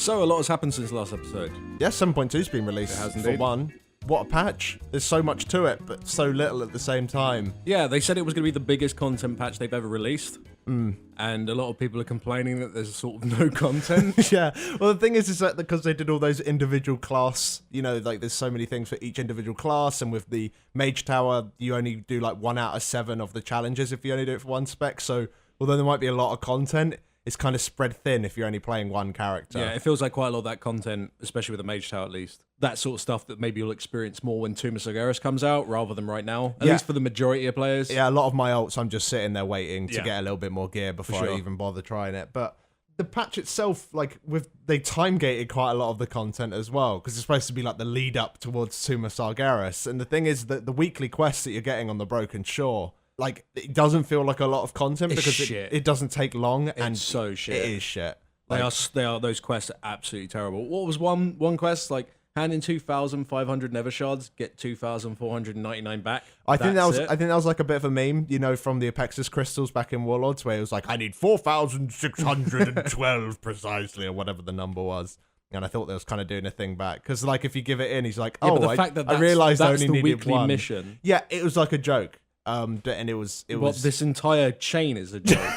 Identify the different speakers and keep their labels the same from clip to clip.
Speaker 1: So, a lot has happened since the last episode.
Speaker 2: Yeah, 7.2's been released.
Speaker 1: It has
Speaker 2: for
Speaker 1: indeed.
Speaker 2: one. What a patch. There's so much to it, but so little at the same time.
Speaker 1: Yeah, they said it was going to be the biggest content patch they've ever released. And a lot of people are complaining that there's sort of no content.
Speaker 2: Yeah. Well, the thing is that because they did all those individual class, you know, like there's so many things for each individual class, and with the Mage Tower, you only do like 1 out of 7 of the challenges if you only do it for one spec. So, although there might be a lot of content, it's kind of spread thin if you're only playing one character.
Speaker 1: Yeah, it feels like quite a lot of that content, especially with the Mage Tower at least. That sort of stuff that maybe you'll experience more when Tomb of Sargeras comes out rather than right now. At least for the majority of players.
Speaker 2: Yeah, a lot of my ults, I'm just sitting there waiting to
Speaker 1: Yeah.
Speaker 2: get a little bit more gear before
Speaker 1: sure.
Speaker 2: I even bother trying it. But the patch itself, like, they time-gated quite a lot of the content as well, because it's supposed to be like the lead-up towards Tomb of Sargeras. And the thing is that the weekly quests that you're getting on the Broken Shore, like, it doesn't feel like a lot of content
Speaker 1: It's
Speaker 2: because
Speaker 1: shit.
Speaker 2: it doesn't take long. And
Speaker 1: It's so shit.
Speaker 2: It is shit.
Speaker 1: They
Speaker 2: Like,
Speaker 1: are. Those quests are absolutely terrible. What was one quest like? Hand in 2,500 Nether Shards, get 2,499 back.
Speaker 2: I think
Speaker 1: That's it.
Speaker 2: that was like a bit of a meme, you know, from the Apexis crystals back in Warlords, where it was like, I need 4,612 precisely, or whatever the number was. And I thought they was kind of doing a thing back, because like if you give it in, he's like,
Speaker 1: Yeah,
Speaker 2: oh,
Speaker 1: but the fact that
Speaker 2: I realized I
Speaker 1: that's
Speaker 2: only
Speaker 1: the
Speaker 2: needed
Speaker 1: weekly
Speaker 2: one
Speaker 1: mission.
Speaker 2: Yeah, it was like a joke. And it was
Speaker 1: This entire chain is a joke.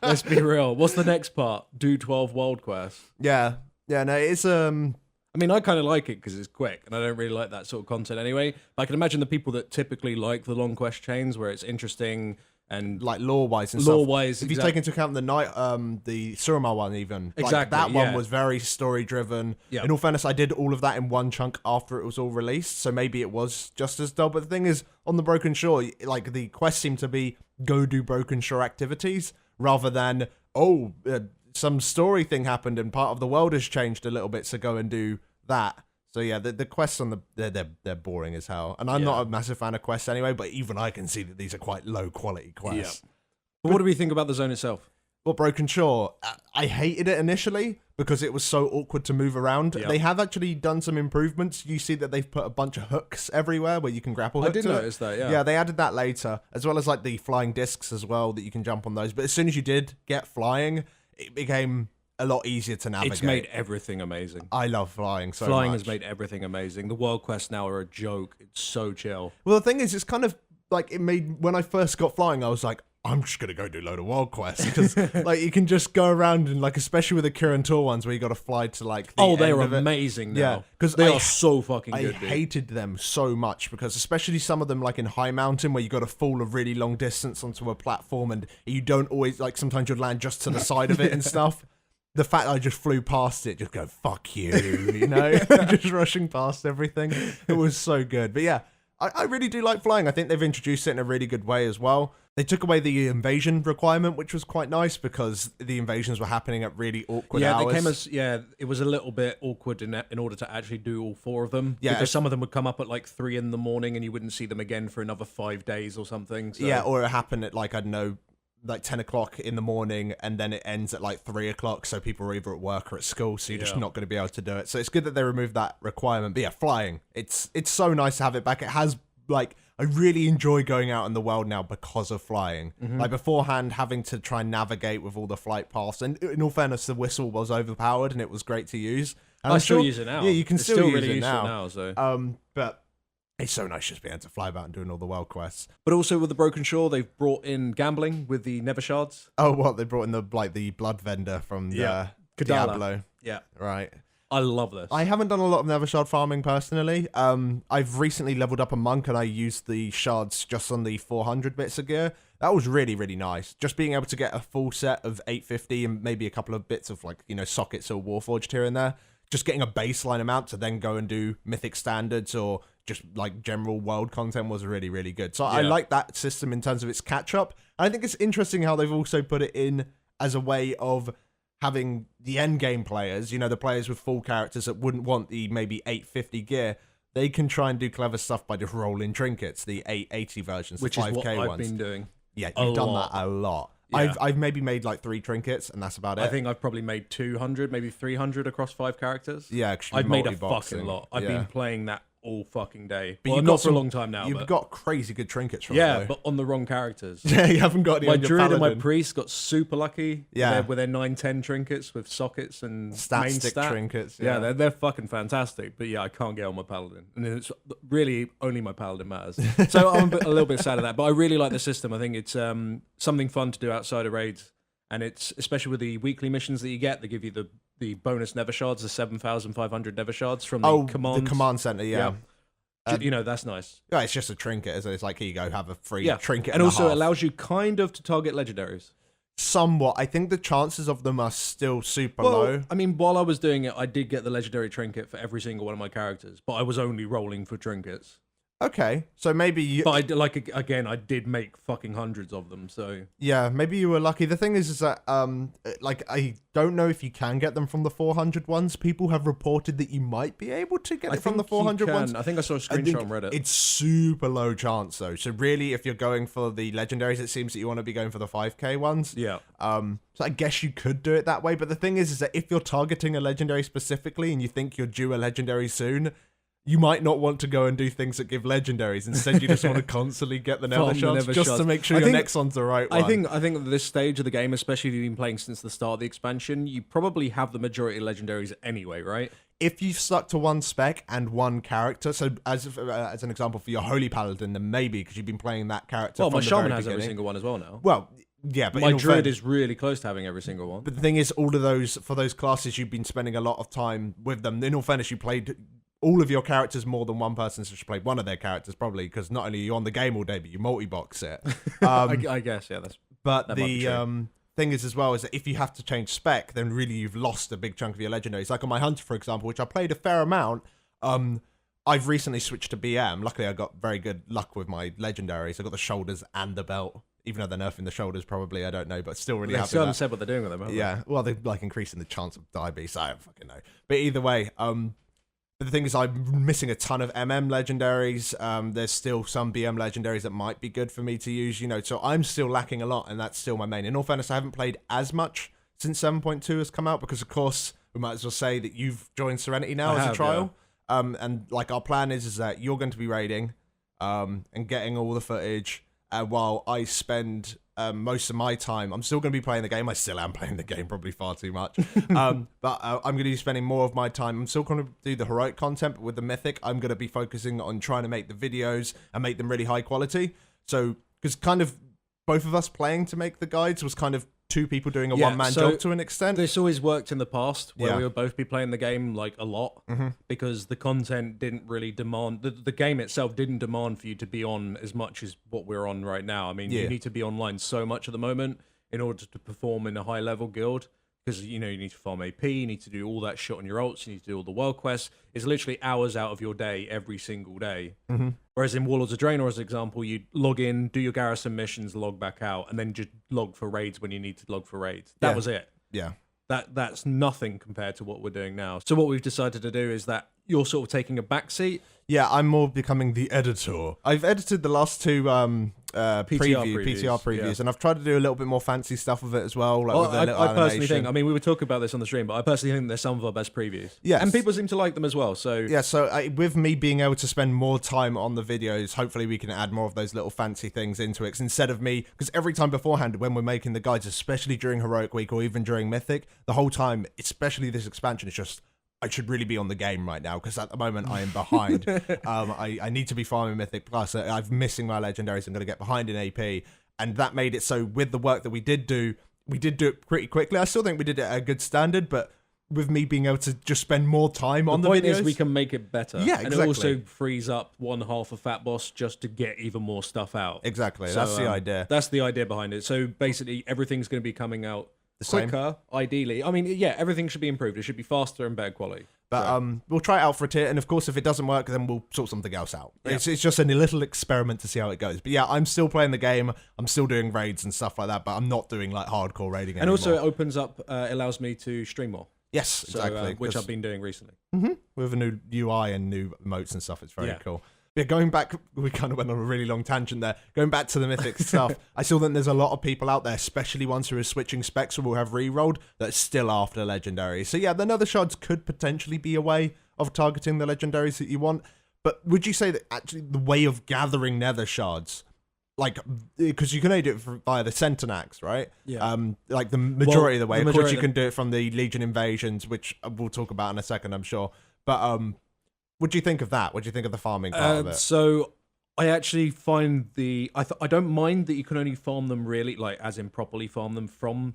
Speaker 1: Let's be real. What's the next part? Do 12 world quests.
Speaker 2: yeah, no, it's
Speaker 1: I mean, I kind of like it because it's quick, and I don't really like that sort of content anyway. But I can imagine the people that typically like the long quest chains, where it's interesting and
Speaker 2: like lore-wise and stuff.
Speaker 1: lore-wise.
Speaker 2: If you take into account the the Suramar one, even like,
Speaker 1: Exactly,
Speaker 2: that one
Speaker 1: yeah.
Speaker 2: was very story-driven.
Speaker 1: Yeah.
Speaker 2: In all fairness, I did all of that in one chunk after it was all released, so maybe it was just as dull. But the thing is, on the Broken Shore, like the quests seem to be go do Broken Shore activities rather than some story thing happened and part of the world has changed a little bit, so go and do that. So yeah, the quests on they're boring as hell, and I'm not a massive fan of quests anyway. But even I can see that these are quite low quality quests.
Speaker 1: Yeah. But what do we think about the zone itself?
Speaker 2: Well, Broken Shore, I hated it initially because it was so awkward to move around.
Speaker 1: Yeah.
Speaker 2: They have actually done some improvements. You see that they've put a bunch of hooks everywhere where you can grapple hook
Speaker 1: I did
Speaker 2: to it.
Speaker 1: notice that. Yeah.
Speaker 2: Yeah, they added that later, as well as like the flying discs as well that you can jump on those. But as soon as you did get flying, it became a lot easier to navigate.
Speaker 1: It's made everything amazing.
Speaker 2: I love flying so
Speaker 1: Flying
Speaker 2: much.
Speaker 1: has made everything amazing. The world quests now are a joke. It's so chill.
Speaker 2: Well, the thing is, it's kind of like it made when I first got flying, I was like, I'm just gonna go do a load of world quests because like you can just go around and like, especially with the Kirin Tour ones where you got to fly to like the
Speaker 1: They
Speaker 2: end
Speaker 1: are
Speaker 2: of it.
Speaker 1: amazing now.
Speaker 2: Yeah, because
Speaker 1: they are so fucking
Speaker 2: I
Speaker 1: good. Dude.
Speaker 2: hated them so much because especially some of them like in High Mountain where you got to fall a really long distance onto a platform and you don't always like sometimes you'll land just to the side of it and stuff. The fact that I just flew past it, just go, fuck you, you know, just rushing past everything. It was so good. But yeah, I really do like flying. I think they've introduced it in a really good way as well. They took away the invasion requirement, which was quite nice because the invasions were happening at really awkward hours.
Speaker 1: They came as it was a little bit awkward in order to actually do all 4 of them.
Speaker 2: Yeah,
Speaker 1: because some of them would come up at like 3 in the morning and you wouldn't see them again for another 5 days or something. So.
Speaker 2: Yeah, or it happened at like, I don't know, like 10 o'clock in the morning and then it ends at like 3 o'clock, so people are either at work or at school, so you're just not going to be able to do it. So it's good that they removed that requirement. But yeah, flying, it's so nice to have it back. It has like, I really enjoy going out in the world now because of flying. Like beforehand, having to try and navigate with all the flight paths, and in all fairness, the whistle was overpowered and it was great to use. And
Speaker 1: I still use it now.
Speaker 2: Yeah, you can
Speaker 1: it's
Speaker 2: still use
Speaker 1: really
Speaker 2: it
Speaker 1: useful
Speaker 2: now.
Speaker 1: So.
Speaker 2: But it's so nice just being able to fly about and doing all the world quests.
Speaker 1: But also with the Broken Shore, they've brought in gambling with the Nether Shards.
Speaker 2: Oh, what? They brought in the blood vendor from
Speaker 1: Kadala.
Speaker 2: Diablo.
Speaker 1: Yeah.
Speaker 2: Right.
Speaker 1: I love this.
Speaker 2: I haven't done a lot of Nether Shard farming personally. I've recently leveled up a monk and I used the shards just on the 400 bits of gear. That was really, really nice. Just being able to get a full set of 850 and maybe a couple of bits of like, you know, sockets or Warforged here and there. Just getting a baseline amount to then go and do Mythic standards or just like general world content was really, really good. So I like that system in terms of its catch up. And I think it's interesting how they've also put it in as a way of having the end game players, you know, the players with full characters that wouldn't want the maybe 850 gear, they can try and do clever stuff by just rolling trinkets, the 880 versions,
Speaker 1: which
Speaker 2: the 5k
Speaker 1: is what I've
Speaker 2: ones.
Speaker 1: been doing.
Speaker 2: Yeah, you've done that a lot.
Speaker 1: Yeah.
Speaker 2: I've maybe made like 3 trinkets and that's about it.
Speaker 1: I think I've probably made 200, maybe 300 across 5 characters.
Speaker 2: Yeah, 'cause you're
Speaker 1: I've made a
Speaker 2: multi-boxing.
Speaker 1: fucking lot. I've
Speaker 2: Yeah.
Speaker 1: been playing that all fucking day.
Speaker 2: But
Speaker 1: Well,
Speaker 2: you've
Speaker 1: not
Speaker 2: got
Speaker 1: for a long time now.
Speaker 2: You've
Speaker 1: but
Speaker 2: got crazy good trinkets from it,
Speaker 1: yeah,
Speaker 2: though.
Speaker 1: but on the wrong characters.
Speaker 2: Yeah, you haven't got any
Speaker 1: My
Speaker 2: on your
Speaker 1: druid and my
Speaker 2: paladin.
Speaker 1: priest got super lucky.
Speaker 2: Yeah.
Speaker 1: With their 9-10 trinkets with sockets and
Speaker 2: Stat
Speaker 1: main
Speaker 2: stick
Speaker 1: stat.
Speaker 2: trinkets.
Speaker 1: Yeah, they're fucking fantastic. But yeah, I can't get on my paladin, and it's really only my paladin matters. So I'm a little bit sad at that. But I really like the system. I think it's something fun to do outside of raids, and it's especially with the weekly missions that you get. They give you the bonus Nether Shards, the 7,500 Nether Shards from the
Speaker 2: command center. Yeah.
Speaker 1: That's nice.
Speaker 2: Yeah, it's just a trinket, isn't it? It's like, here you go, have a free trinket.
Speaker 1: And also
Speaker 2: half.
Speaker 1: allows you kind of to target legendaries.
Speaker 2: Somewhat. I think the chances of them are still super low.
Speaker 1: I mean, while I was doing it, I did get the legendary trinket for every single one of my characters, but I was only rolling for trinkets.
Speaker 2: Okay, so maybe you...
Speaker 1: But I did make fucking hundreds of them, so...
Speaker 2: Yeah, maybe you were lucky. The thing is that, I don't know if you can get them from the 400 ones. People have reported that you might be able to get it from the 400 ones.
Speaker 1: I think I saw a screenshot on Reddit.
Speaker 2: It's super low chance, though. So really, if you're going for the legendaries, it seems that you want to be going for the 5k ones.
Speaker 1: Yeah.
Speaker 2: So I guess you could do it that way. But the thing is that if you're targeting a legendary specifically and you think you're due a legendary soon... You might not want to go and do things that give legendaries. Instead, you just want to constantly get the Nether Shards just to make sure your next one's the right one.
Speaker 1: I think at this stage of the game, especially if you've been playing since the start of the expansion, you probably have the majority of legendaries anyway, right?
Speaker 2: If you've stuck to one spec and one character, so as an example for your Holy Paladin, then maybe because you've been playing that character.
Speaker 1: Well,
Speaker 2: from
Speaker 1: my
Speaker 2: the
Speaker 1: Shaman
Speaker 2: very
Speaker 1: has every
Speaker 2: beginning.
Speaker 1: single one as well now.
Speaker 2: Well, yeah, but
Speaker 1: my Druid is really close to having every single one.
Speaker 2: But the thing is, all of those for those classes, you've been spending a lot of time with them. In all fairness, you played all of your characters more than one person's just played one of their characters, probably, because not only are you on the game all day, but you multi-box it.
Speaker 1: I guess, yeah.
Speaker 2: But the thing is, as well, is that if you have to change spec, then really you've lost a big chunk of your legendaries. Like on my Hunter, for example, which I played a fair amount, I've recently switched to BM. Luckily, I got very good luck with my legendaries. I got the shoulders and the belt. Even though they're nerfing the shoulders, probably, I don't know, but still really happy. They
Speaker 1: still haven't said what they're doing with them, have they?
Speaker 2: Yeah, well, they're like increasing the chance of die beast. I don't fucking know. But either way, but the thing is, I'm missing a ton of MM legendaries. There's still some BM legendaries that might be good for me to use, so I'm still lacking a lot, and that's still my main. In all fairness, I haven't played as much since 7.2 has come out, because, of course, we might as well say that you've joined Serenity now as a trial. Yeah. And, like, our plan is that you're going to be raiding and getting all the footage, while I spend... most of my time, I'm still going to be playing the game. I still am playing the game, probably far too much. But I'm going to be spending more of my time. I'm still going to do the heroic content, but with the Mythic, I'm going to be focusing on trying to make the videos and make them really high quality. So, because kind of both of us playing to make the guides was kind of two people doing a one-man job to an extent.
Speaker 1: This always worked in the past, where we would both be playing the game like a lot, because the content didn't really demand, the game itself didn't demand for you to be on as much as what we're on right now. I mean, you need to be online so much at the moment in order to perform in a high-level guild, because, you need to farm AP, you need to do all that shit on your ults, you need to do all the world quests. It's literally hours out of your day every single day. Whereas in Warlords of Draenor, as an example, you log in, do your garrison missions, log back out, and then just log for raids when you need to log for raids. That was it.
Speaker 2: Yeah.
Speaker 1: That's nothing compared to what we're doing now. So what we've decided to do is that you're sort of taking a back seat.
Speaker 2: Yeah, I'm more becoming the editor. I've edited the last two PTR previews, and I've tried to do a little bit more fancy stuff with it as well. Like with the little
Speaker 1: I personally
Speaker 2: animation.
Speaker 1: think, I mean, we were talking about this on the stream, but I personally think they're some of our best previews.
Speaker 2: Yes.
Speaker 1: And people seem to like them as well. So
Speaker 2: yeah, so with me being able to spend more time on the videos, hopefully we can add more of those little fancy things into it. Instead of me, because every time beforehand when we're making the guides, especially during Heroic Week or even during Mythic, the whole time, especially this expansion, is just, I should really be on the game right now, because at the moment I am behind. I need to be farming Mythic Plus. I'm missing my legendaries. I'm going to get behind in AP. And that made it so with the work that we did do it pretty quickly. I still think we did it at a good standard, but with me being able to just spend more time on the videos.
Speaker 1: The point is we can make it better.
Speaker 2: Yeah, exactly.
Speaker 1: And it also frees up one half of Fat Boss just to get even more stuff out.
Speaker 2: Exactly.
Speaker 1: So,
Speaker 2: that's the idea.
Speaker 1: That's the idea behind it. So basically everything's going to be coming out quicker, ideally. I mean, yeah, everything should be improved. It should be faster and better quality.
Speaker 2: But we'll try it out for a tier, and of course, if it doesn't work, then we'll sort something else out. Yeah. It's just a little experiment to see how it goes. But yeah, I'm still playing the game. I'm still doing raids and stuff like that, but I'm not doing like hardcore raiding anymore.
Speaker 1: And also, it opens up, allows me to stream more.
Speaker 2: Yes, exactly.
Speaker 1: Which I've been doing recently.
Speaker 2: With a new UI and new emotes and stuff. It's very cool. Yeah, going back, we kind of went on a really long tangent there. Going back to the Mythic stuff, I still think there's a lot of people out there, especially ones who are switching specs or will have re-rolled, that's still after legendaries. So yeah, the Nether Shards could potentially be a way of targeting the legendaries that you want. But would you say that actually the way of gathering nether shards, like, because you can only do it via the Centenax, right?
Speaker 1: Yeah.
Speaker 2: Like the majority of the way. Of course, you can do it from the Legion invasions, which we'll talk about in a second, I'm sure. But what do you think of that? What do you think of the farming part of it?
Speaker 1: So I actually find I don't mind that you can only farm them really, like as in properly farm them from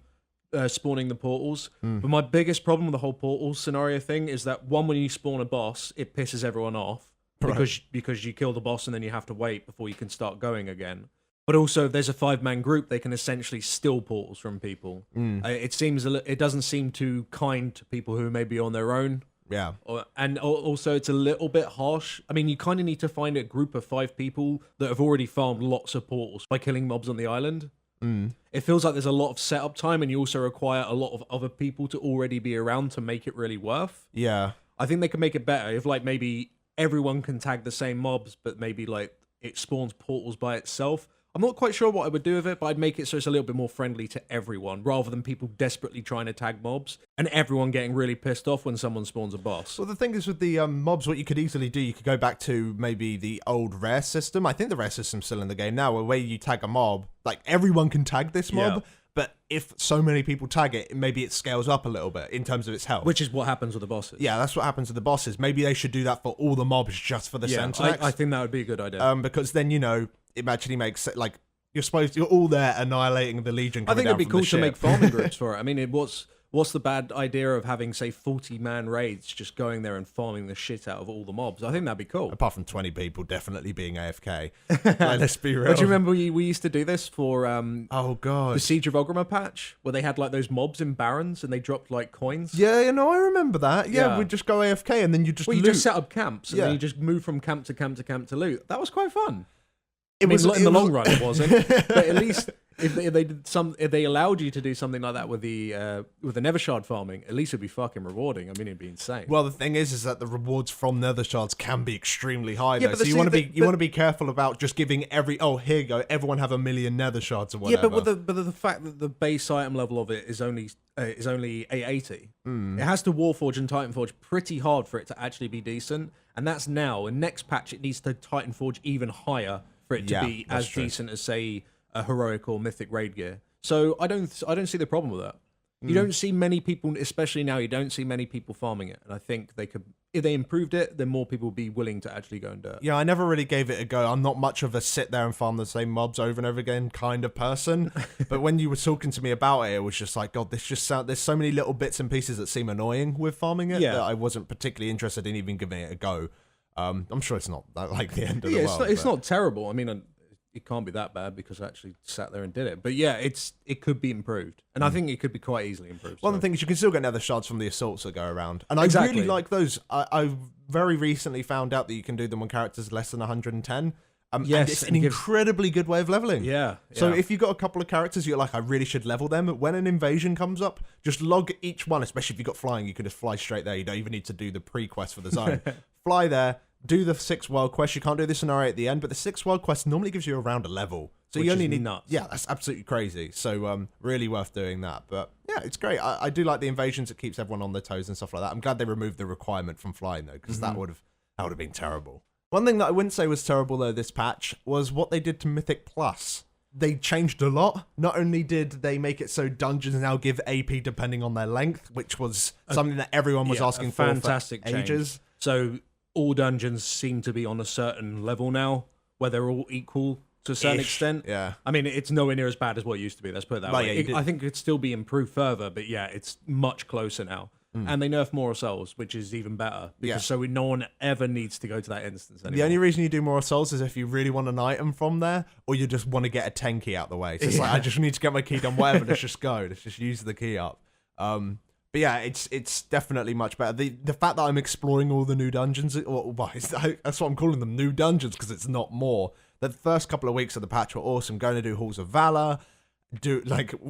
Speaker 1: spawning the portals. But my biggest problem with the whole portal scenario thing is that when you spawn a boss, it pisses everyone off because you kill the boss and then you have to wait before you can start going again. But also, if there's a 5-man group, they can essentially steal portals from people. It doesn't seem too kind to people who may be on their own.
Speaker 2: Yeah.
Speaker 1: And also, it's a little bit harsh. I mean, you kind of need to find a group of 5 people that have already farmed lots of portals by killing mobs on the island. It feels like there's a lot of setup time, and you also require a lot of other people to already be around to make it really worth.
Speaker 2: Yeah.
Speaker 1: I think they can make it better if, like, maybe everyone can tag the same mobs, but maybe, like, it spawns portals by itself. I'm not quite sure what I would do with it, but I'd make it so it's a little bit more friendly to everyone, rather than people desperately trying to tag mobs and everyone getting really pissed off when someone spawns a boss.
Speaker 2: Well, the thing is with the mobs, what you could easily do, you could go back to maybe the old rare system. I think the rare system's still in the game now, where you tag a mob, like everyone can tag this mob, but if so many people tag it, maybe it scales up a little bit in terms of its health.
Speaker 1: Which is what happens with the bosses.
Speaker 2: Yeah, that's what happens with the bosses. Maybe they should do that for all the mobs just for the Centenax.
Speaker 1: I think that would be a good idea.
Speaker 2: Because then, it actually makes it like you're all there annihilating the Legion.
Speaker 1: I think it'd be cool to make farming groups for it. I mean, what's the bad idea of having, say, 40-man raids, just going there and farming the shit out of all the mobs? I think that'd be cool.
Speaker 2: Apart from 20 people definitely being AFK. Like, let's be real.
Speaker 1: But do you remember we used to do this for
Speaker 2: oh god,
Speaker 1: the Siege of Orgrimmar patch, where they had like those mobs in Barrens and they dropped like coins?
Speaker 2: Yeah, I remember that. Yeah, we'd just go AFK and then you just
Speaker 1: you just set up camps and then you just move from camp to camp to camp to loot. That was quite fun. In the long run, it wasn't. But at least if they allowed you to do something like that with the Nether Shard farming, at least it'd be fucking rewarding. I mean, it'd be insane.
Speaker 2: Well, the thing is that the rewards from Nether Shards can be extremely high. Yeah, so you want to be careful about just giving here you go, everyone have 1 million Nether Shards or whatever.
Speaker 1: Yeah, but the fact that the base item level of it is only 880. It has to Warforge and Titanforge pretty hard for it to actually be decent, and that's now. In next patch, it needs to Titanforge even higher for it to be as decent as, say, a heroic or mythic raid gear. So I don't see the problem with that. You don't see many people, especially now, you don't see many people farming it. And I think they could, if they improved it, then more people would be willing to actually go and do it.
Speaker 2: Yeah, I never really gave it a go. I'm not much of a sit there and farm the same mobs over and over again kind of person. But when you were talking to me about it, it was just like, God, there's so many little bits and pieces that seem annoying with farming it that I wasn't particularly interested in even giving it a go. I'm sure it's not like the end of the world.
Speaker 1: It's not terrible. I mean, it can't be that bad because I actually sat there and did it. But yeah, it could be improved. And I think it could be quite easily improved.
Speaker 2: One of the things, you can still get nether shards from the assaults that go around. And I really like those. I very recently found out that you can do them on characters less than 110. And it's an incredibly good way of leveling.
Speaker 1: Yeah.
Speaker 2: So if you've got a couple of characters you're like, I really should level them, when an invasion comes up, just log each one, especially if you've got flying, you can just fly straight there. You don't even need to do the pre-quest for the zone. Fly there, do the 6 world quests. You can't do the scenario at the end, but the 6 world quest normally gives you around a level. So you only need
Speaker 1: nuts.
Speaker 2: Yeah, that's absolutely crazy. So really worth doing that. But yeah, it's great. I do like the invasions. It keeps everyone on their toes and stuff like that. I'm glad they removed the requirement from flying though, because that would have been terrible. One thing that I wouldn't say was terrible though this patch was what they did to Mythic Plus. They changed a lot. Not only did they make it so dungeons now give AP depending on their length, which was something that everyone was asking for
Speaker 1: fantastic
Speaker 2: ages.
Speaker 1: So all dungeons seem to be on a certain level now, where they're all equal to a certain extent.
Speaker 2: Yeah.
Speaker 1: I mean, it's nowhere near as bad as what it used to be. Let's put it that way. I think it could still be improved further, but yeah, it's much closer now. And they nerf more souls, which is even better. Because so no one ever needs to go to that instance anymore.
Speaker 2: The only reason you do more souls is if you really want an item from there, or you just want to get a 10 key out the way. So it's like, I just need to get my key done, whatever, let's just go. Let's just use the key up. But yeah, it's definitely much better. The fact that I'm exploring all the new dungeons, that's what I'm calling them, new dungeons, because it's not more. The first couple of weeks of the patch were awesome. Going to do Halls of Valor.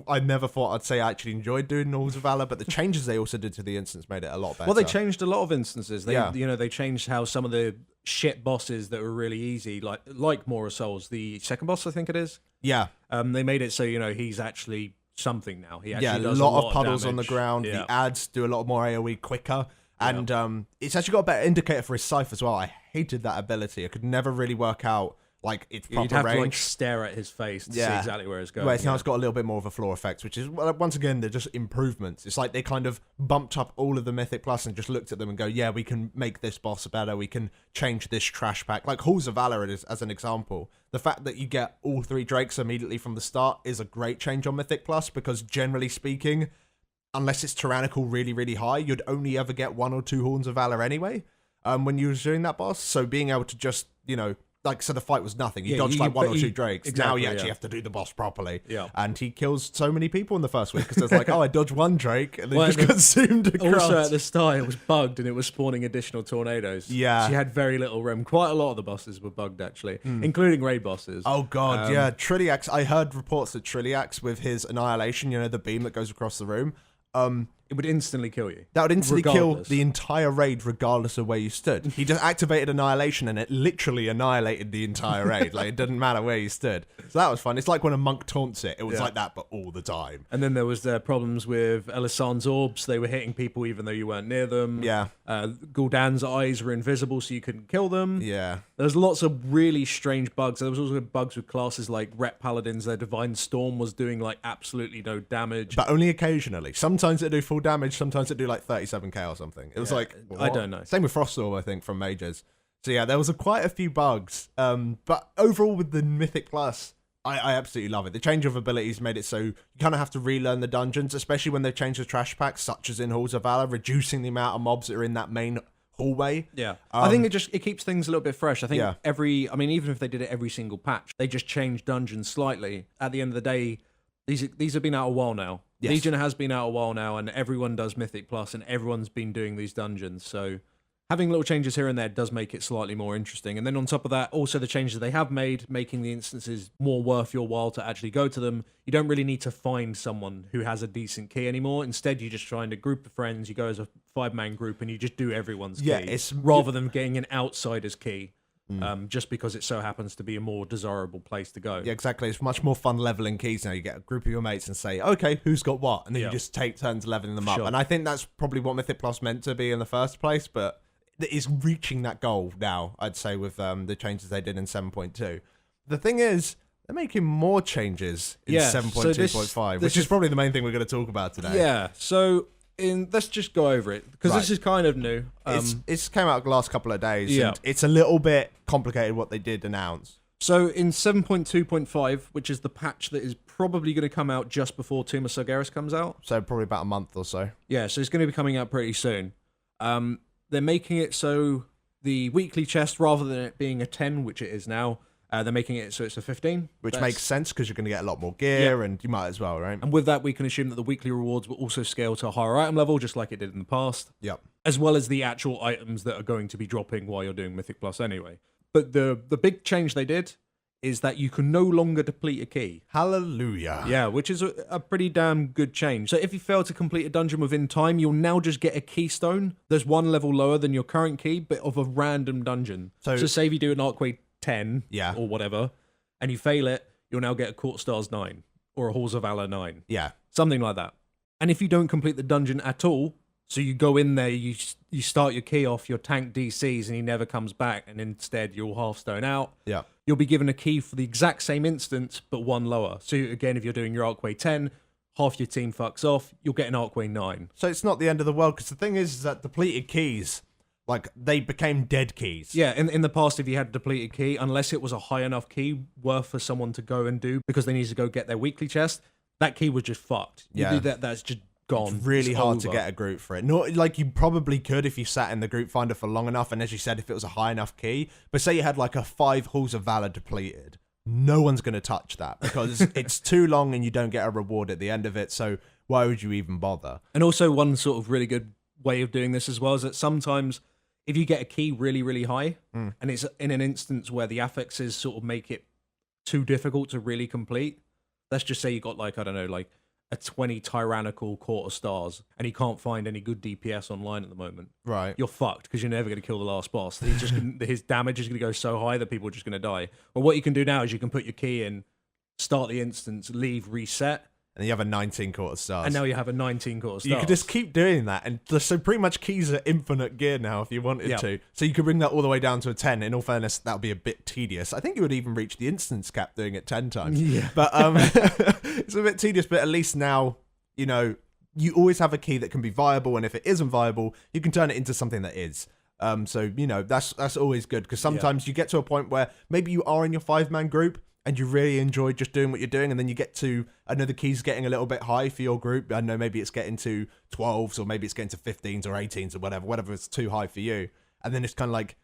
Speaker 2: I never thought I'd say I actually enjoyed doing Halls of Valor, but the changes they also did to the instance made it a lot better.
Speaker 1: Well, they changed a lot of instances. They changed how some of the shit bosses that were really easy, like Mora Souls, the second boss, I think it is.
Speaker 2: Yeah.
Speaker 1: They made it so he's actually something now. He actually
Speaker 2: does a lot of puddles on the ground. The ads do a lot more AoE quicker. And it's actually got a better indicator for his scythe as well. I hated that ability. I could never really work out like its proper
Speaker 1: You'd have
Speaker 2: range.
Speaker 1: to like stare at his face to see exactly where it's going.
Speaker 2: Whereas now it's got a little bit more of a floor effect, which is, once again, they're just improvements. It's like they kind of bumped up all of the Mythic Plus and just looked at them and go, yeah, we can make this boss better. We can change this trash pack. Like Halls of Valor as an example. The fact that you get all 3 Drakes immediately from the start is a great change on Mythic Plus, because generally speaking, unless it's tyrannical really, really high, you'd only ever get 1 or 2 Horns of Valor anyway when you were doing that boss. So being able to just, like, so the fight was nothing. You dodged like 1 or 2 Drakes. Exactly, now you actually have to do the boss properly.
Speaker 1: Yeah.
Speaker 2: And he kills so many people in the first week because it's like, I dodged 1 Drake and then just consumed across.
Speaker 1: Also at the start, it was bugged and it was spawning additional tornadoes.
Speaker 2: Yeah.
Speaker 1: She had very little room. Quite a lot of the bosses were bugged, actually, including raid bosses.
Speaker 2: Oh, God, yeah. Trilliax, I heard reports that Trilliax, with his annihilation, the beam that goes across the room,
Speaker 1: it would instantly kill you.
Speaker 2: That would instantly kill the entire raid regardless of where you stood. He just activated Annihilation and it literally annihilated the entire raid. Like, it didn't matter where you stood. So that was fun. It's like when a monk taunts it. It was like that, but all the time.
Speaker 1: And then there was the problems with Elisan's orbs. They were hitting people even though you weren't near them.
Speaker 2: Yeah.
Speaker 1: Gul'dan's eyes were invisible so you couldn't kill them.
Speaker 2: Yeah.
Speaker 1: There's lots of really strange bugs. There was also bugs with classes like Rep Paladins. Their Divine Storm was doing like absolutely no damage.
Speaker 2: But only occasionally. Sometimes it do full damage, sometimes it do like 37k or something. It was like, what?
Speaker 1: I don't know.
Speaker 2: Same with Frostorm, I think, from Mages. So yeah, there was quite a few bugs. But overall with the Mythic Plus, I absolutely love it. The change of abilities made it so you kind of have to relearn the dungeons, especially when they've changed the trash packs, such as in Halls of Valor, reducing the amount of mobs that are in that main hallway.
Speaker 1: Yeah. I think it keeps things a little bit fresh. I think even if they did it every single patch, they just changed dungeons slightly. At the end of the day, these have been out a while now. Yes. Legion has been out a while now, and everyone does Mythic Plus, and everyone's been doing these dungeons. So having little changes here and there does make it slightly more interesting. And then on top of that, also the changes they have made, making the instances more worth your while to actually go to them. You don't really need to find someone who has a decent key anymore. Instead, you just find a group of friends, you go as a 5-man group, and you just do everyone's key. Rather than getting an outsider's key. Just because it so happens to be a more desirable place to go.
Speaker 2: Yeah, exactly. It's much more fun leveling keys now. You get a group of your mates and say, okay, who's got what? And then you just take turns leveling them up. And I think that's probably what Mythic Plus meant to be in the first place, but it is reaching that goal now, I'd say, with the changes they did in 7.2. The thing is, they're making more changes in 7.2.5, which is probably the main thing we're going to talk about today.
Speaker 1: Yeah, so let's just go over it, because this is kind of new.
Speaker 2: It's came out the last couple of days, and it's a little bit complicated what they did announce.
Speaker 1: So in 7.2.5, which is the patch that is probably going to come out just before Tomb of Sargeras comes out.
Speaker 2: So probably about a month or so.
Speaker 1: Yeah, so it's going to be coming out pretty soon. They're making it so the weekly chest, rather than it being a 10, which it is now, they're making it so it's a 15.
Speaker 2: Which makes sense because you're going to get a lot more gear and you might as well, right?
Speaker 1: And with that, we can assume that the weekly rewards will also scale to a higher item level, just like it did in the past.
Speaker 2: Yep.
Speaker 1: As well as the actual items that are going to be dropping while you're doing Mythic Plus anyway. But the big change they did is that you can no longer deplete a key.
Speaker 2: Hallelujah.
Speaker 1: Yeah, which is a pretty damn good change. So if you fail to complete a dungeon within time, you'll now just get a keystone. There's one level lower than your current key, but of a random dungeon. So say if you do an Archway 10 or whatever, and you fail it, you'll now get a Court Stars 9 or a Halls of Valor 9.
Speaker 2: Yeah.
Speaker 1: Something like that. And if you don't complete the dungeon at all, so you go in there, you start your key off, your tank DCs, and he never comes back, and instead you'll half-stone out.
Speaker 2: Yeah.
Speaker 1: You'll be given a key for the exact same instance, but one lower. So again, if you're doing your Archway 10, half your team fucks off, you'll get an Archway 9.
Speaker 2: So it's not the end of the world, because the thing is that depleted keys, like, they became dead keys.
Speaker 1: Yeah, in the past, if you had a depleted key, unless it was a high enough key worth for someone to go and do, because they needed to go get their weekly chest, that key was just fucked. You do that, that's just gone.
Speaker 2: It's really hard to get a group for it. Not like you probably could if you sat in the group finder for long enough, and as you said, if it was a high enough key. But say you had like a 5 Halls of Valor depleted, no one's going to touch that because it's too long and you don't get a reward at the end of it. So why would you even bother?
Speaker 1: And also one sort of really good way of doing this as well is that sometimes if you get a key really, really high, and it's in an instance where the affixes sort of make it too difficult to really complete, let's just say you got like, I don't know, like a 20 tyrannical Court of Stars, and you can't find any good DPS online at the moment.
Speaker 2: Right.
Speaker 1: You're fucked, because you're never going to kill the last boss. He's just his damage is going to go so high that people are just going to die. But what you can do now is you can put your key in, start the instance, leave, reset,
Speaker 2: and you have a 19 quarter stars.
Speaker 1: And now you have a 19 quarter stars.
Speaker 2: You could just keep doing that, and so pretty much keys are infinite gear now if you wanted to. So you could bring that all the way down to a 10. In all fairness, that would be a bit tedious. I think you would even reach the instance cap doing it 10 times.
Speaker 1: Yeah.
Speaker 2: But it's a bit tedious, but at least now, you know, you always have a key that can be viable, and if it isn't viable, you can turn it into something that is. So, you know, that's always good, because sometimes you get to a point where maybe you are in your 5-man group, and you really enjoy just doing what you're doing, and then you get to, I know the key's getting a little bit high for your group. I know maybe it's getting to 12s, or maybe it's getting to 15s or 18s or whatever is too high for you. And then it's kind of like,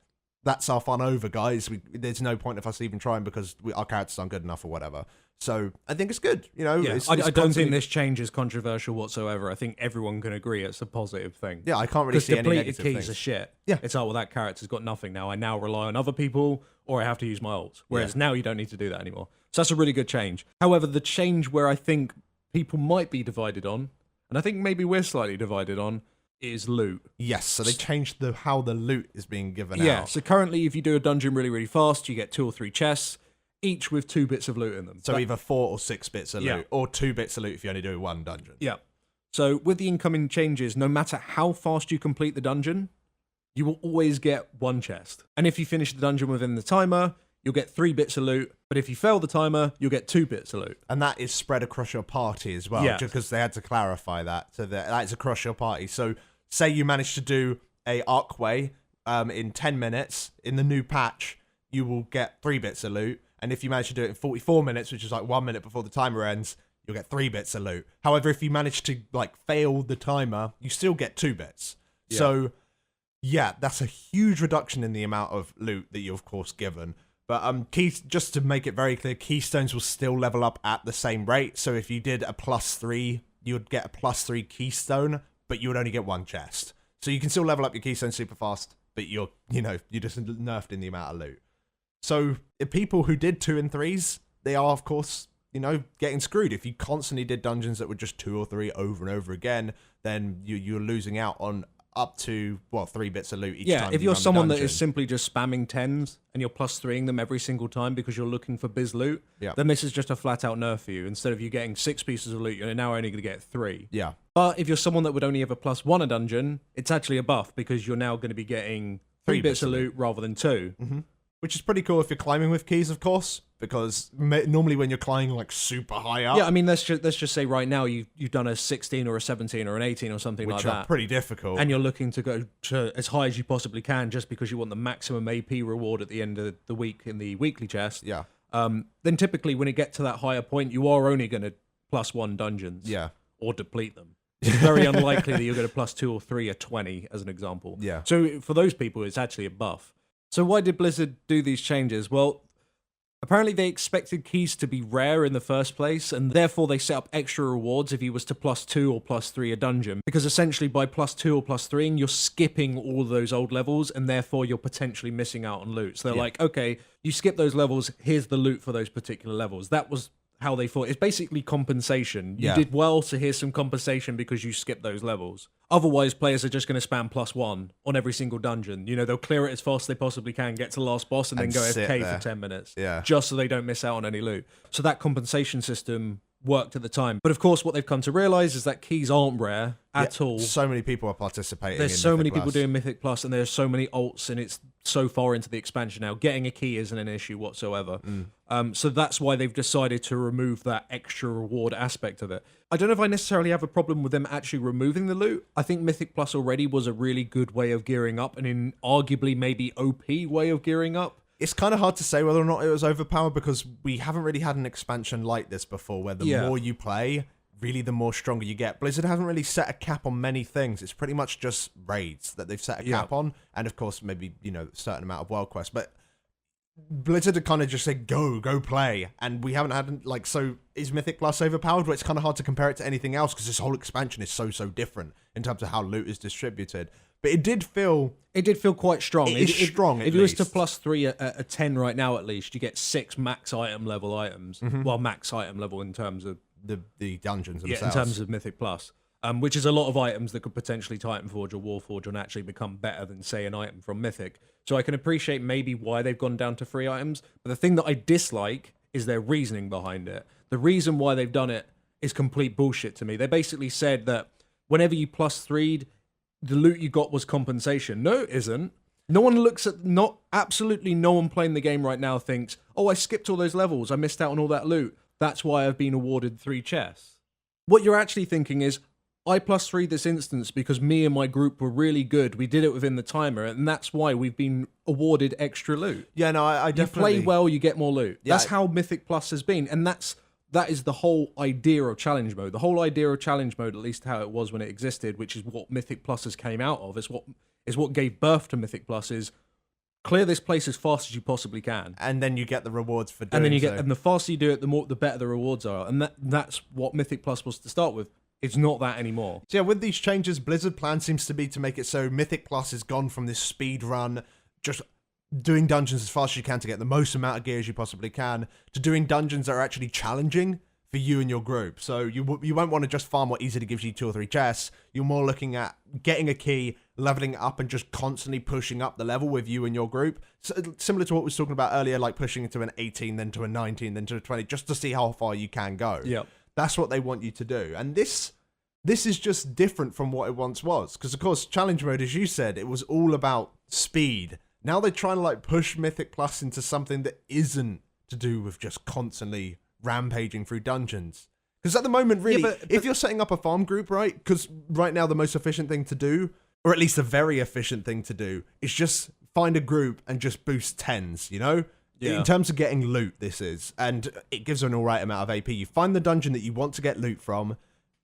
Speaker 2: that's our fun over, guys. There's no point of us even trying because our characters aren't good enough or whatever. So I think it's good, you know.
Speaker 1: Yeah. I don't think this change is controversial whatsoever. I think everyone can agree it's a positive thing.
Speaker 2: Yeah, I can't really see any negative
Speaker 1: keys
Speaker 2: things.
Speaker 1: are shit.
Speaker 2: Yeah.
Speaker 1: It's like, well, that character's got nothing now. I now rely on other people, or I have to use my ults. Whereas now you don't need to do that anymore. So that's a really good change. However, the change where I think people might be divided on, and I think maybe we're slightly divided on, is loot.
Speaker 2: Yes, so they changed how the loot is being given out.
Speaker 1: Yeah, so currently if you do a dungeon really, really fast, you get 2 or 3 chests, each with 2 bits of loot in them.
Speaker 2: So either 4 or 6 bits of loot, or 2 bits of loot if you only do 1 dungeon.
Speaker 1: Yeah. So with the incoming changes, no matter how fast you complete the dungeon, you will always get 1 chest. And if you finish the dungeon within the timer, you'll get 3 bits of loot. But if you fail the timer, you'll get 2 bits of loot.
Speaker 2: And that is spread across your party as well, just because they had to clarify that. So that is across your party. So say you manage to do a arcway in 10 minutes, in the new patch, you will get 3 bits of loot. And if you manage to do it in 44 minutes, which is like 1 minute before the timer ends, you'll get 3 bits of loot. However, if you manage to like fail the timer, you still get 2 bits. Yeah. So yeah, that's a huge reduction in the amount of loot that you're of course given. But just to make it very clear, keystones will still level up at the same rate. So if you did a +3, you would get a +3 keystone, but you would only get 1 chest. So you can still level up your keystone super fast, but you're just nerfed in the amount of loot. So if people who did 2 and 3s, they are of course, getting screwed. If you constantly did dungeons that were just 2 or 3 over and over again, then you're losing out on up to 3 bits of loot each time.
Speaker 1: Yeah, if you're someone that is simply just spamming 10s and you're +3ing them every single time because you're looking for biz loot, then this is just a flat out nerf for you. Instead of you getting 6 pieces of loot, you're now only going to get 3.
Speaker 2: Yeah.
Speaker 1: But if you're someone that would only ever +1 a dungeon, it's actually a buff because you're now going to be getting 3 bits of loot rather than 2.
Speaker 2: Mm-hmm. Which is pretty cool if you're climbing with keys, of course, because normally when you're climbing like super high up,
Speaker 1: yeah, I mean let's just say right now you've done a 16 or a 17 or an 18 or something like that,
Speaker 2: which are pretty difficult,
Speaker 1: and you're looking to go to as high as you possibly can just because you want the maximum AP reward at the end of the week in the weekly chest.
Speaker 2: Yeah.
Speaker 1: Then typically when it gets to that higher point, you are only going to +1 dungeons.
Speaker 2: Yeah.
Speaker 1: Or deplete them. It's very unlikely that you're going to +2 or 3 or 20 as an example.
Speaker 2: Yeah.
Speaker 1: So for those people, it's actually a buff. So why did Blizzard do these changes? Well, apparently they expected keys to be rare in the first place, and therefore they set up extra rewards if you was to +2 or +3 a dungeon. Because essentially by +2 or +3, you're skipping all those old levels, and therefore you're potentially missing out on loot. So they're like, okay, you skip those levels, here's the loot for those particular levels. That was how they thought. It's basically compensation. You did well, so here's some compensation because you skipped those levels. Otherwise, players are just going to spam +1 on every single dungeon. They'll clear it as fast as they possibly can, get to the last boss, and then go AFK for 10 minutes.
Speaker 2: Yeah.
Speaker 1: Just so they don't miss out on any loot. So that compensation system worked at the time. But of course, what they've come to realize is that keys aren't rare at all.
Speaker 2: So many people are participating.
Speaker 1: There's so many people doing Mythic Plus, and there's so many alts, and it's so far into the expansion now. Getting a key isn't an issue whatsoever. So that's why they've decided to remove that extra reward aspect of it. I don't know if I necessarily have a problem with them actually removing the loot. I think Mythic Plus already was a really good way of gearing up, and in arguably maybe OP way of gearing up.
Speaker 2: It's kind of hard to say whether or not it was overpowered because we haven't really had an expansion like this before where the more you play, really the more stronger you get. Blizzard haven't really set a cap on many things. It's pretty much just raids that they've set a cap on. And of course, maybe, a certain amount of world quests. But Blizzard had kind of just said, go play. And we haven't had, so is Mythic Plus overpowered? Well, it's kind of hard to compare it to anything else because this whole expansion is so different in terms of how loot is distributed. But it did feel
Speaker 1: quite strong.
Speaker 2: It is strong.
Speaker 1: If you was to +3 a 10 right now, at least you get 6 max item level items. Well, max item level in terms of
Speaker 2: the dungeons themselves.
Speaker 1: Yeah, in terms of Mythic Plus, which is a lot of items that could potentially Titanforge or Warforge and actually become better than say an item from Mythic. So I can appreciate maybe why they've gone down to 3 items. But the thing that I dislike is their reasoning behind it. The reason why they've done it is complete bullshit to me. They basically said that whenever you plus 3'd, the loot you got was compensation. No, it isn't. No one looks at, absolutely no one playing the game right now thinks, oh, I skipped all those levels, I missed out on all that loot. That's why I've been awarded 3 chests. What you're actually thinking is, I plus 3 this instance because me and my group were really good. We did it within the timer, and that's why we've been awarded extra loot.
Speaker 2: Yeah, no, I definitely...
Speaker 1: You play well, you get more loot.
Speaker 2: Yeah,
Speaker 1: that's how Mythic Plus has been, and that is the whole idea of challenge mode. The whole idea of challenge mode, at least how it was when it existed, which is what Mythic Plus has came out of, is what gave birth to Mythic Plus, is clear this place as fast as you possibly can.
Speaker 2: And then you get the rewards for doing
Speaker 1: and then you
Speaker 2: so.
Speaker 1: And the faster you do it, the better the rewards are. And that's what Mythic Plus was to start with. It's not that anymore.
Speaker 2: So yeah, with these changes, Blizzard plan seems to be to make it so Mythic Plus has gone from this speed run, just doing dungeons as fast as you can to get the most amount of gear as you possibly can, to doing dungeons that are actually challenging for you and your group. So you won't want to just farm what easily gives you 2 or 3 chests. You're more looking at getting a key, leveling it up, and just constantly pushing up the level with you and your group. So, similar to what we was talking about earlier, like pushing into an 18, then to a 19, then to a 20, just to see how far you can go.
Speaker 1: Yeah.
Speaker 2: That's what they want you to do. And this is just different from what it once was. Because, of course, challenge mode, as you said, it was all about speed. Now they're trying to like push Mythic Plus into something that isn't to do with just constantly rampaging through dungeons. Because at the moment, really,
Speaker 1: but
Speaker 2: if you're setting up a farm group, right? Because right now the most efficient thing to do, or at least a very efficient thing to do, is just find a group and just boost 10s, you know? Yeah. In terms of getting loot, this is. And it gives an alright amount of AP. You find the dungeon that you want to get loot from,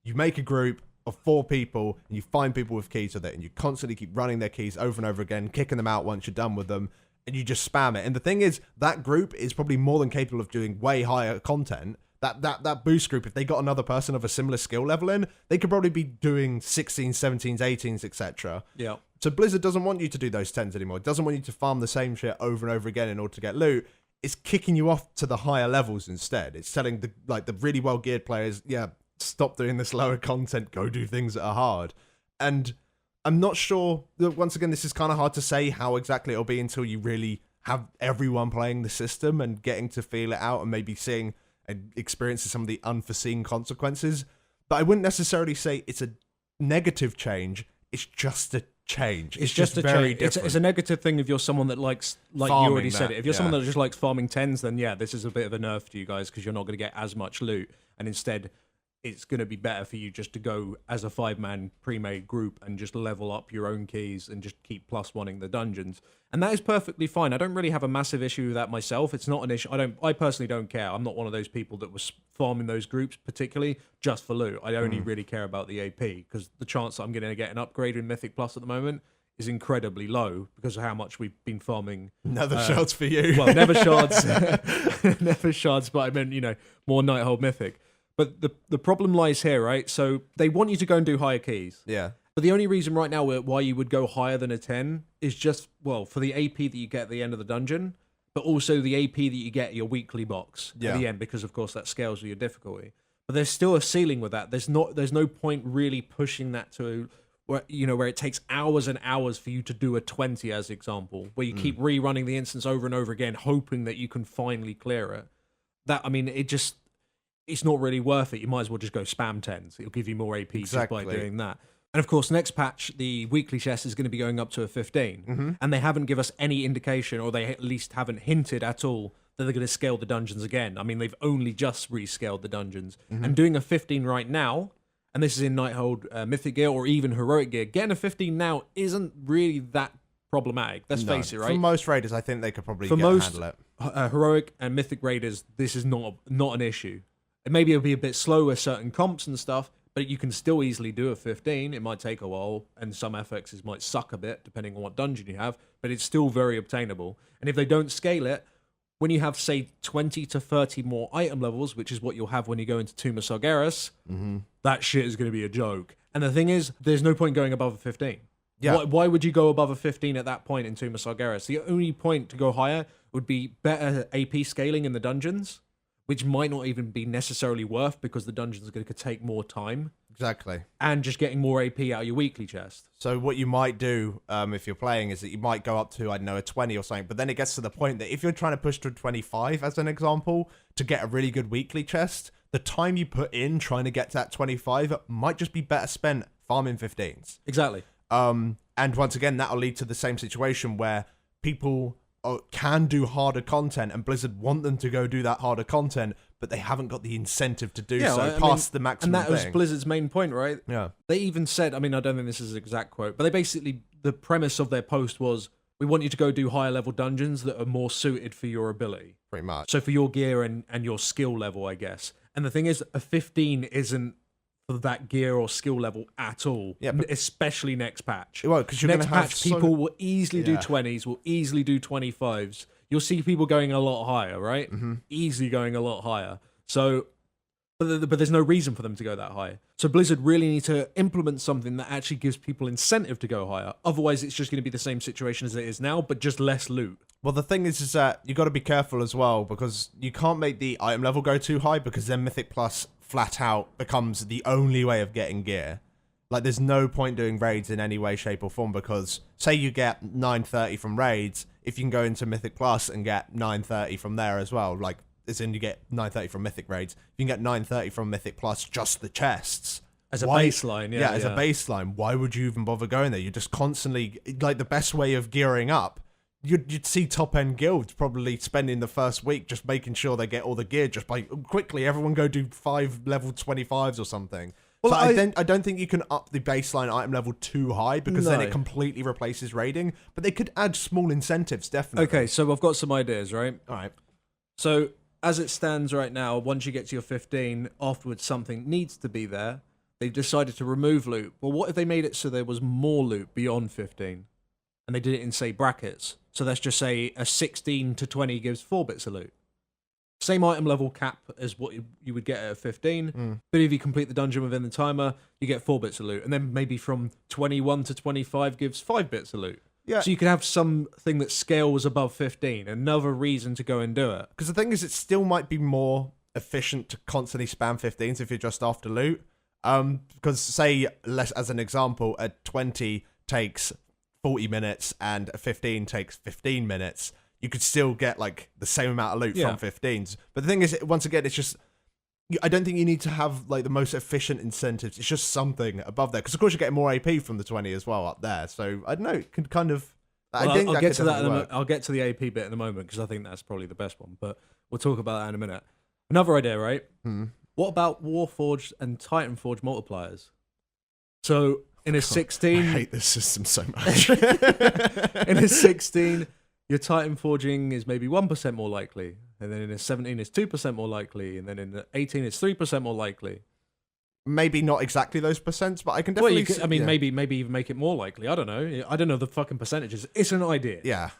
Speaker 2: you make a group of 4 people, and you find people with keys with it, and you constantly keep running their keys over and over again, kicking them out once you're done with them, and you just spam it. And the thing is, that group is probably more than capable of doing way higher content. That boost group, if they got another person of a similar skill level in, they could probably be doing 16s, 17s, 18s, etc.
Speaker 1: Yeah.
Speaker 2: So Blizzard doesn't want you to do those 10s anymore. It doesn't want you to farm the same shit over and over again in order to get loot. It's kicking you off to the higher levels instead. It's telling the really well geared players, yeah, stop doing this lower content, go do things that are hard. And I'm not sure, once again, this is kind of hard to say how exactly it'll be until you really have everyone playing the system and getting to feel it out and maybe seeing and experiencing some of the unforeseen consequences. But I wouldn't necessarily say it's a negative change, it's just a change. It's just very different.
Speaker 1: It's a negative thing if you're someone that likes, like farming, you already said it, if you're someone that just likes farming 10s, then yeah, this is a bit of a nerf to you guys because you're not going to get as much loot, and instead it's going to be better for you just to go as a 5-man pre-made group and just level up your own keys and just keep +1ing the dungeons. And that is perfectly fine. I don't really have a massive issue with that myself. It's not an issue. I personally don't care. I'm not one of those people that was farming those groups particularly just for loot. I only really care about the AP because the chance that I'm going to get an upgrade in Mythic Plus at the moment is incredibly low because of how much we've been farming.
Speaker 2: Nether Shards for you.
Speaker 1: Well, Nether Shards. Nether Shards, but I meant, more Nighthold Mythic. But the problem lies here, right? So they want you to go and do higher keys.
Speaker 2: Yeah.
Speaker 1: But the only reason right now why you would go higher than a 10 is just, well, for the AP that you get at the end of the dungeon, but also the AP that you get at your weekly box at the end, because of course that scales with your difficulty. But there's still a ceiling with that. There's no point really pushing that to where it takes hours and hours for you to do a 20 as example, where you keep rerunning the instance over and over again, hoping that you can finally clear it. It's not really worth it. You might as well just go spam 10s. It'll give you more AP just by doing that. And of course, next patch, the weekly chest is going to be going up to a 15. Mm-hmm. And they haven't given us any indication, or they at least haven't hinted at all, that they're going to scale the dungeons again. I mean, they've only just rescaled the dungeons. Mm-hmm. And doing a 15 right now, and this is in Nighthold Mythic gear or even Heroic gear, getting a 15 now isn't really that problematic. Let's face it, right?
Speaker 2: For most raiders, I think they could probably handle it.
Speaker 1: Heroic and Mythic raiders, this is not an issue. Maybe it'll be a bit slow with certain comps and stuff, but you can still easily do a 15. It might take a while, and some FXs might suck a bit, depending on what dungeon you have, but it's still very obtainable. And if they don't scale it, when you have, say, 20 to 30 more item levels, which is what you'll have when you go into Tomb of Sargeras, that shit is going to be a joke. And the thing is, there's no point going above a 15. Yeah. Why would you go above a 15 at that point in Tomb of Sargeras? The only point to go higher would be better AP scaling in the dungeons, which might not even be necessarily worth because the dungeons are going to take more time.
Speaker 2: Exactly.
Speaker 1: And just getting more AP out of your weekly chest.
Speaker 2: So what you might do if you're playing is that you might go up to, I don't know, a 20 or something, but then it gets to the point that if you're trying to push to a 25, as an example, to get a really good weekly chest, the time you put in trying to get to that 25 might just be better spent farming 15s.
Speaker 1: Exactly.
Speaker 2: And once again, that'll lead to the same situation where people can do harder content, and Blizzard want them to go do that harder content, but they haven't got the incentive to do so past the maximum
Speaker 1: and that
Speaker 2: thing.
Speaker 1: was Blizzard's main point, right?
Speaker 2: Yeah.
Speaker 1: They even said, I mean, I don't think this is an exact quote, but they basically, the premise of their post was, we want you to go do higher level dungeons that are more suited for your ability.
Speaker 2: Pretty much.
Speaker 1: So for your gear and your skill level, I guess. And the thing is, a 15 isn't for that gear or skill level at all. Yeah, especially next patch.
Speaker 2: Well, because you're
Speaker 1: next patch, people will easily do 20s, will easily do 25s. You'll see people going a lot higher, right? Easily going a lot higher. So, but there's no reason for them to go that high. So Blizzard really need to implement something that actually gives people incentive to go higher. Otherwise, it's just going to be the same situation as it is now, but just less loot.
Speaker 2: Well, the thing is that you got to be careful as well, because you can't make the item level go too high, because then Mythic Plus flat out becomes the only way of getting gear. Like, there's no point doing raids in any way, shape, or form, because say you get 930 from raids, if you can go into Mythic Plus and get 930 from there as well, like, as in you get 930 from Mythic raids, you can get 930 from Mythic Plus, just the chests.
Speaker 1: As a baseline,
Speaker 2: yeah. As a baseline. Why would you even bother going there? You're just constantly, like, the best way of gearing up, you'd see top-end guilds probably spending the first week just making sure they get all the gear, just by quickly, everyone go do 5 level 25s or something. Well, so I don't think you can up the baseline item level too high, because then it completely replaces raiding, but they could add small incentives, definitely.
Speaker 1: Okay, so I've got some ideas, right?
Speaker 2: All right.
Speaker 1: So, as it stands right now, once you get to your 15, afterwards something needs to be there. They've decided to remove loot. Well, what if they made it so there was more loot beyond 15? And they did it in, say, brackets. So let's just say a 16 to 20 gives 4 bits of loot. Same item level cap as what you would get at a 15. But if you complete the dungeon within the timer, you get 4 bits of loot. And then maybe from 21 to 25 gives 5 bits of loot. Yeah. So you could have something that scales above 15. Another reason to go and do it.
Speaker 2: Because the thing is, it still might be more efficient to constantly spam 15s if you're just after loot. Because say, as an example, a 20 takes 40 minutes and a 15 takes 15 minutes. You could still get like the same amount of loot from 15s. But the thing is, once again, it's just, I don't think you need to have like the most efficient incentives. It's just something above there. Because of course you're getting more AP from the 20 as well up there. So I don't know, it could kind of,
Speaker 1: well, I'll get to that. I'll get to the AP bit in a moment, because I think that's probably the best one. But we'll talk about that in a minute. Another idea, right? What about Warforged and Titanforged multipliers? So in a 16...
Speaker 2: I hate this system so much.
Speaker 1: In a 16, your Titan forging is maybe 1% more likely. And then in a 17, it's 2% more likely. And then in a 18, it's 3% more likely.
Speaker 2: Maybe not exactly those percents, but I can definitely...
Speaker 1: maybe even make it more likely. I don't know. I don't know the fucking percentages. It's an idea.
Speaker 2: Yeah.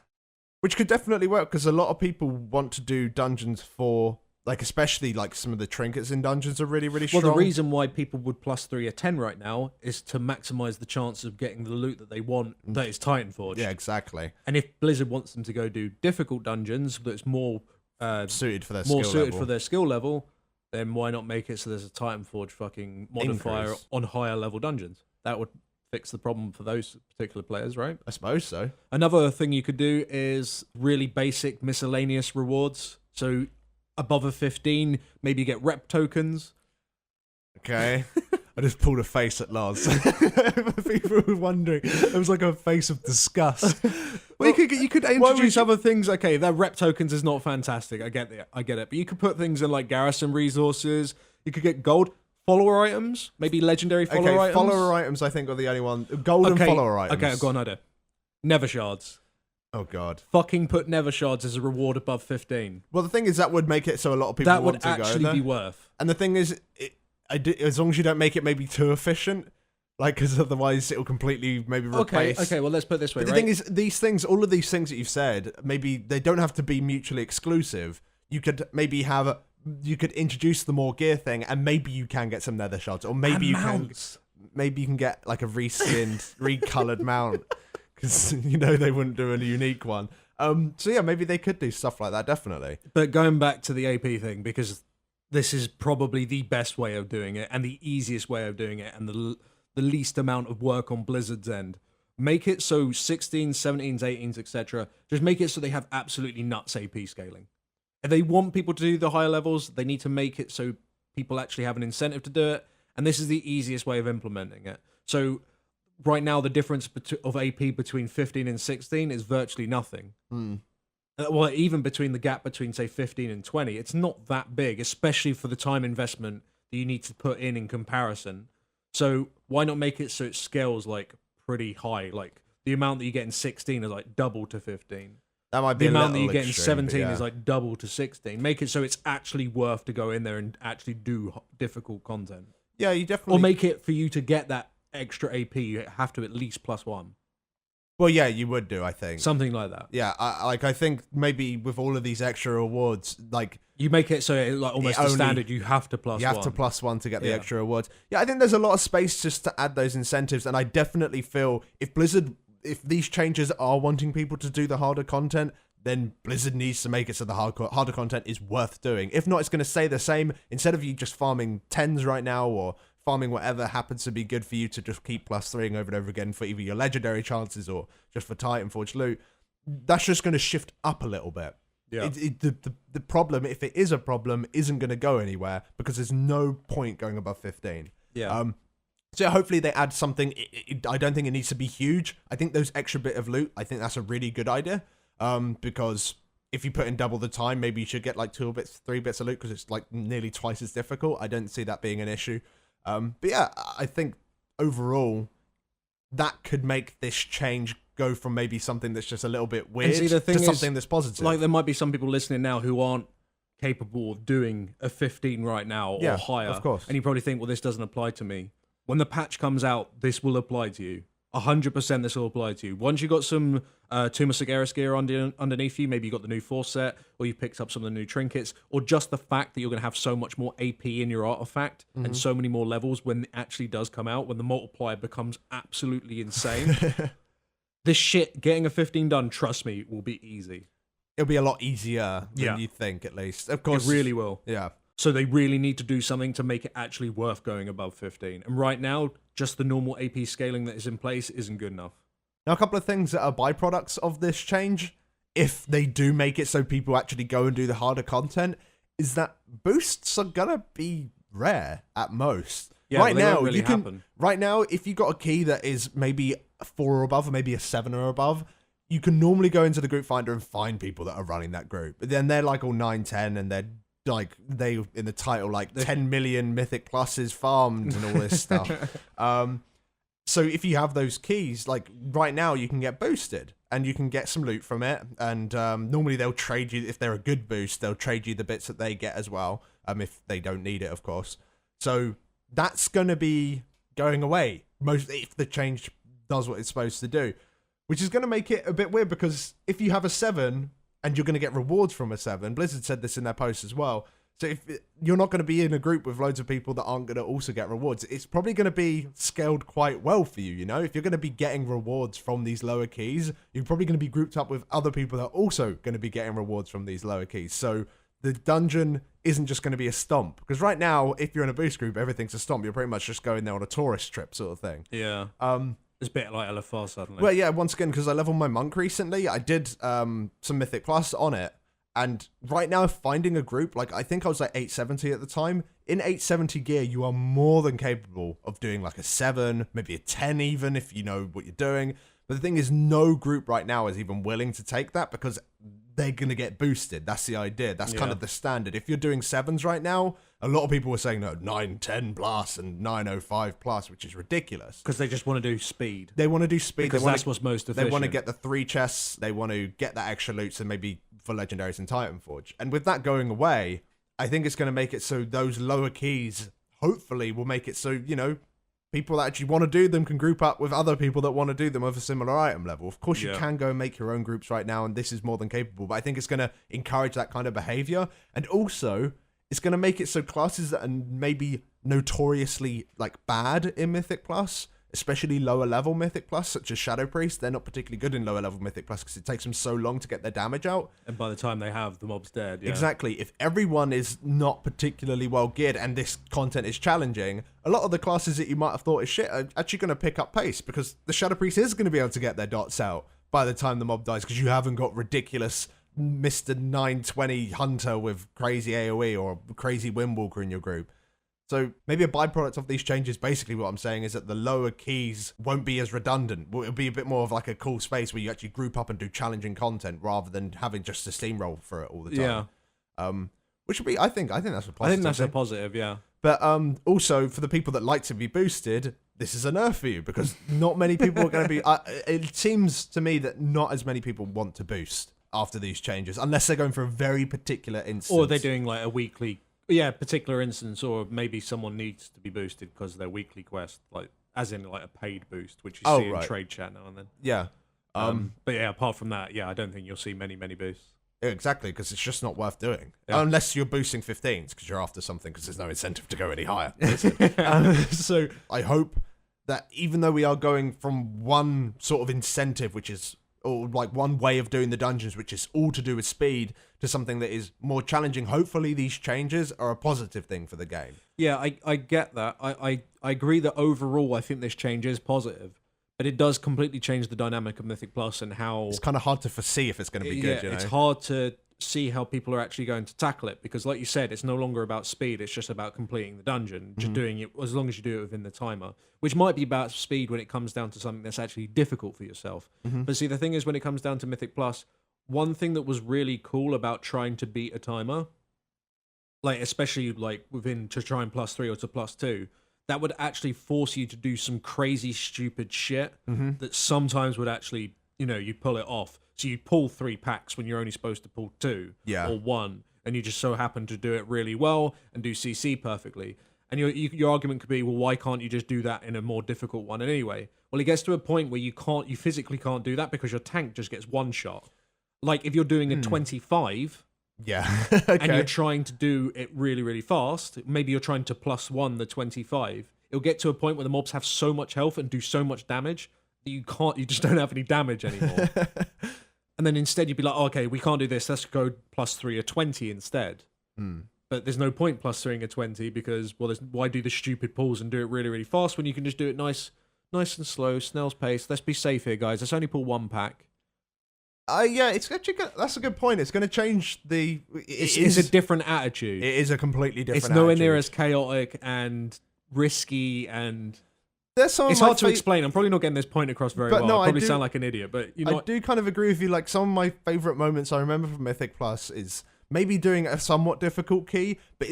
Speaker 2: Which could definitely work, because a lot of people want to do dungeons for... Like, especially, like, some of the trinkets in dungeons are really, really strong.
Speaker 1: Well, the reason why people would +3 a 10 right now is to maximize the chance of getting the loot that they want that is Titanforged.
Speaker 2: Yeah, exactly.
Speaker 1: And if Blizzard wants them to go do difficult dungeons that's more
Speaker 2: suited for their
Speaker 1: skill level, then why not make it so there's a Titanforged fucking modifier on higher level dungeons? That would fix the problem for those particular players, right?
Speaker 2: I suppose so.
Speaker 1: Another thing you could do is really basic miscellaneous rewards. So above a 15, maybe you get rep tokens.
Speaker 2: Okay. I just pulled a face at Lars. People were wondering. It was like a face of disgust.
Speaker 1: Well, you could introduce other things. Okay, that rep tokens is not fantastic. I get it. But you could put things in like garrison resources. You could get gold follower items, maybe legendary follower items.
Speaker 2: Follower items, I think, are the only one. Golden follower items.
Speaker 1: Okay, I've got an idea. Nether Shards.
Speaker 2: Oh, God.
Speaker 1: Fucking put Nether Shards as a reward above 15.
Speaker 2: Well, the thing is, that would make it so a lot of people want to go there.
Speaker 1: That would actually be worth.
Speaker 2: And the thing is, as long as you don't make it maybe too efficient, like, because otherwise it'll completely maybe replace...
Speaker 1: Okay, well, let's put it this way,
Speaker 2: but the thing is, all of these things that you've said, maybe they don't have to be mutually exclusive. You could maybe you could introduce the more gear thing, and maybe you can get some Nether Shards, or maybe maybe you can get like a reskinned, recolored mount. Because, they wouldn't do a unique one. So, yeah, maybe they could do stuff like that, definitely.
Speaker 1: But going back to the AP thing, because this is probably the best way of doing it, and the easiest way of doing it, and the least amount of work on Blizzard's end. Make it so 16s, 17s, 18s, etc. Just make it so they have absolutely nuts AP scaling. If they want people to do the higher levels, they need to make it so people actually have an incentive to do it, and this is the easiest way of implementing it. So right now, the difference of AP between 15 and 16 is virtually nothing. Well, even between the gap between, say, 15 and 20, it's not that big, especially for the time investment that you need to put in comparison. So why not make it so it scales like pretty high? Like the amount that you get in 16 is like double to 15.
Speaker 2: That might be
Speaker 1: the
Speaker 2: a
Speaker 1: amount that you
Speaker 2: little
Speaker 1: get in
Speaker 2: extreme,
Speaker 1: 17
Speaker 2: yeah.
Speaker 1: is like double to 16. Make it so it's actually worth to go in there and actually do difficult content.
Speaker 2: Yeah, you definitely...
Speaker 1: Or make it for you to get that extra AP, you have to at least +1.
Speaker 2: Well, yeah, you would do, I think.
Speaker 1: Something like that.
Speaker 2: Yeah, I think maybe with all of these extra awards, like...
Speaker 1: You make it so it's like almost a standard, you have to +1.
Speaker 2: You have to +1 to get the extra awards. Yeah, I think there's a lot of space just to add those incentives, and I definitely feel if these changes are wanting people to do the harder content, then Blizzard needs to make it so the harder content is worth doing. If not, it's going to stay the same. Instead of you just farming 10s right now, or farming whatever happens to be good for you to just keep +3ing over and over again for either your legendary chances or just for Titan Forge loot, that's just going to shift up a little bit. Yeah. The problem, if it is a problem, isn't going to go anywhere because there's no point going above 15.
Speaker 1: Yeah.
Speaker 2: So hopefully they add something. I don't think it needs to be huge. I think those extra bit of loot, I think that's a really good idea. Because if you put in double the time, maybe you should get like 2 bits, 3 bits of loot because it's like nearly twice as difficult. I don't see that being an issue. But yeah, I think overall that could make this change go from maybe something that's just a little bit weird to something that's positive.
Speaker 1: Like there might be some people listening now who aren't capable of doing a 15 right now or higher.
Speaker 2: Of course.
Speaker 1: And you probably think, well, this doesn't apply to me. When the patch comes out, this will apply to you. 100% this will apply to you. Once you got some Tomb of Sagaris gear underneath you, maybe you got the new Force set, or you picked up some of the new trinkets, or just the fact that you're going to have so much more AP in your artifact and so many more levels when it actually does come out, when the multiplier becomes absolutely insane. This shit, getting a 15 done, trust me, will be easy.
Speaker 2: It'll be a lot easier than you think, at least. Of course.
Speaker 1: It really will.
Speaker 2: Yeah.
Speaker 1: So they really need to do something to make it actually worth going above 15. And right now, just the normal AP scaling that is in place isn't good enough.
Speaker 2: Now, a couple of things that are byproducts of this change, if they do make it so people actually go and do the harder content, is that boosts are gonna be rare at most.
Speaker 1: Yeah, right now, really happen.
Speaker 2: Right now, if you got a key that is maybe a 4 or above, or maybe a 7 or above, you can normally go into the group finder and find people that are running that group. But then they're like all 9, 10, and they're like they in the title like 10 million mythic pluses farmed and all this stuff. So if you have those keys, like right now you can get boosted and you can get some loot from it, and normally they'll trade you, if they're a good boost, they'll trade you the bits that they get as well, if they don't need it, of course. So that's going to be going away if the change does what it's supposed to do, which is going to make it a bit weird, because if you have a 7 and you're going to get rewards from a 7. Blizzard said this in their post as well. So if you're not going to be in a group with loads of people that aren't going to also get rewards, it's probably going to be scaled quite well for you, you know? If you're going to be getting rewards from these lower keys, you're probably going to be grouped up with other people that are also going to be getting rewards from these lower keys. So the dungeon isn't just going to be a stomp. Because right now, if you're in a boost group, everything's a stomp. You're pretty much just going there on a tourist trip sort of thing.
Speaker 1: Yeah. It's a bit like LFR suddenly.
Speaker 2: Well, yeah, once again, because I leveled my monk recently, I did some Mythic Plus on it. And right now, finding a group, like I think I was like 870 at the time. In 870 gear, you are more than capable of doing like a 7, maybe a 10 even, if you know what you're doing. But the thing is, no group right now is even willing to take that because they're going to get boosted. That's the idea. That's kind of the standard. If you're doing 7s right now, a lot of people were saying, no, 910 plus and 905 plus, which is ridiculous.
Speaker 1: Because they just want to do speed.
Speaker 2: They want to do speed.
Speaker 1: Because that's what's most efficient.
Speaker 2: They want to get the 3 chests. They want to get that extra loot, so maybe for legendaries and Titan Forge. And with that going away, I think it's going to make it so those lower keys, hopefully, will make it so, you know, people that actually want to do them can group up with other people that want to do them of a similar item level. Of course, you can go and make your own groups right now, and this is more than capable. But I think it's going to encourage that kind of behavior. And also, it's going to make it so classes that are maybe notoriously like bad in Mythic Plus, especially lower level Mythic Plus, such as Shadow Priest, they're not particularly good in lower level Mythic Plus because it takes them so long to get their damage out.
Speaker 1: And by the time they have, the mob's dead. Yeah.
Speaker 2: Exactly. If everyone is not particularly well geared and this content is challenging, a lot of the classes that you might have thought is shit are actually going to pick up pace, because the Shadow Priest is going to be able to get their dots out by the time the mob dies, because you haven't got ridiculous Mr. 920 Hunter with crazy AoE or crazy Windwalker in your group. So maybe a byproduct of these changes, basically what I'm saying is that the lower keys won't be as redundant. It'll be a bit more of like a cool space where you actually group up and do challenging content rather than having just a steamroll for it all the time. Yeah. Which would be, I think that's a positive.
Speaker 1: I think that's a positive, yeah.
Speaker 2: But also for the people that like to be boosted, this is a nerf for you because not many people are going to be. It seems to me that not as many people want to boost after these changes, unless they're going for a very particular instance,
Speaker 1: or they're doing like a weekly. Yeah, particular instance, or maybe someone needs to be boosted because of their weekly quest, like as in like a paid boost, which you see in trade chat now and then.
Speaker 2: Yeah.
Speaker 1: But yeah, apart from that, yeah, I don't think you'll see many boosts.
Speaker 2: Exactly, because it's just not worth doing. Yeah. Unless you're boosting 15s, because you're after something, because there's no incentive to go any higher. So I hope that even though we are going from one sort of incentive, which is, or like one way of doing the dungeons, which is all to do with speed, to something that is more challenging. Hopefully these changes are a positive thing for the game.
Speaker 1: Yeah, I get that. I agree that overall I think this change is positive, but it does completely change the dynamic of Mythic Plus and how...
Speaker 2: It's kind of hard to foresee if it's going to be good, you know?
Speaker 1: It's hard to see how people are actually going to tackle it, because like you said, it's no longer about speed, it's just about completing the dungeon, just doing it as long as you do it within the timer, which might be about speed when it comes down to something that's actually difficult for yourself. But see, the thing is, when it comes down to Mythic Plus, one thing that was really cool about trying to beat a timer, like especially like within to try and +3 or to +2, that would actually force you to do some crazy stupid shit that sometimes would actually, you know, you pull it off. So you pull 3 packs when you're only supposed to pull 2 or 1, and you just so happen to do it really well and do CC perfectly. And your argument could be, well, why can't you just do that in a more difficult one anyway? Well, it gets to a point where you physically can't do that because your tank just gets one shot. Like if you're doing a 25,
Speaker 2: okay.
Speaker 1: and you're trying to do it really, really fast, maybe you're trying to +1 the 25, it'll get to a point where the mobs have so much health and do so much damage that you just don't have any damage anymore. And then instead you'd be like, oh, okay, we can't do this, let's go +3 a 20 instead. But there's no point +3ing a 20 because, well, why do the stupid pulls and do it really, really fast when you can just do it nice and slow, snail's pace. Let's be safe here, guys. Let's only pull 1 pack.
Speaker 2: Yeah, it's actually good. That's a good point. It's going to change the...
Speaker 1: It's a different attitude.
Speaker 2: It is a completely different attitude.
Speaker 1: It's nowhere near as chaotic and risky and...
Speaker 2: It's
Speaker 1: hard to explain. I'm probably not getting this point across very well. I probably sound like an idiot, but you know...
Speaker 2: I do kind of agree with you. Like, some of my favourite moments I remember from Mythic Plus is maybe doing a somewhat difficult key, but